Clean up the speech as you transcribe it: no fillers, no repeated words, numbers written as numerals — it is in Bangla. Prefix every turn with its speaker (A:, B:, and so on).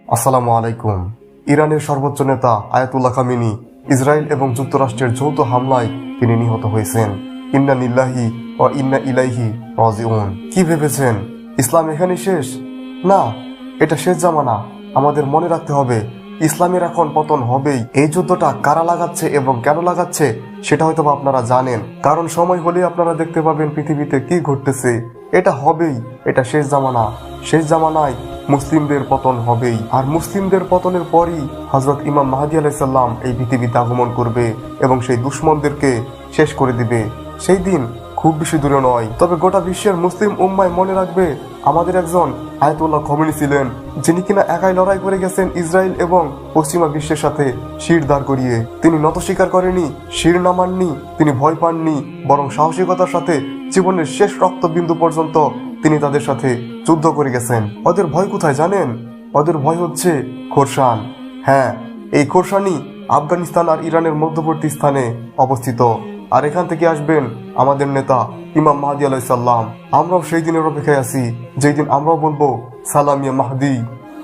A: আসসালামু আলাইকুম। ইরানের সর্বোচ্চ নেতা আয়াতুল্লাহ খামেনি ইসরায়েল এবং যুক্তরাষ্ট্রের যৌথ হামলায় তিনি নিহত হয়েছেন। ইন্না লিল্লাহি ওয়া ইন্না ইলাইহি রাজিউন। কি ভেবেছেন ইসলাম এখানে শেষ? না, এটা শেষ জামানা। আমাদের মনে রাখতে হবে ইসলামের এখন পতন হবেই। এই যুদ্ধটা কারা লাগাচ্ছে এবং কেন লাগাচ্ছে সেটা হয়তো আপনারা জানেন, কারণ সময় হলে আপনারা দেখতে পাবেন পৃথিবীতে কি ঘটতেছে। এটা হবেই, এটা শেষ জামানা। শেষ জামানায় মুসলিমদের পতন হবেই, আর মুসলিমদের পতনের পরই হযরত ইমাম মাহদী আলাইহিস সালাম এই পৃথিবীতে আগমন করবে এবং সেই দুশমনদেরকে শেষ করে দিবে। সেই দিন খুব বেশি দূরে নয়, তবে গোটা বিশ্বের মুসলিম উম্মায় মনে রাখবে আমাদের একজন আয়াতুল্লাহ খামেনি ছিলেন, যিনি কিনা একাই লড়াই করে গেছেন ইসরায়েল এবং পশ্চিমা বিশ্বের সাথে শির দাঁড় করিয়ে। তিনি নত স্বীকার করেনি, শির নামাননি, তিনি ভয় পাননি, বরং সাহসিকতার সাথে জীবনের শেষ রক্তবিন্দু পর্যন্ত তিনি তাদের সাথে যুদ্ধ করে গেছেন। ওদের ভয় কোথায় জানেন? ওদের ভয় হচ্ছে খোরশান। হ্যাঁ, এই খোরশানই আফগানিস্তান আর ইরানের মধ্যবর্তী স্থানে অবস্থিত। আর এখান থেকে আসবেন আমাদের নেতা ইমাম মাহদী আলাইহিস সালাম। আমরাও সেই দিনের অপেক্ষায় আছি, যেই দিন আমরাও বলবো সালাম ইয়া মাহদী।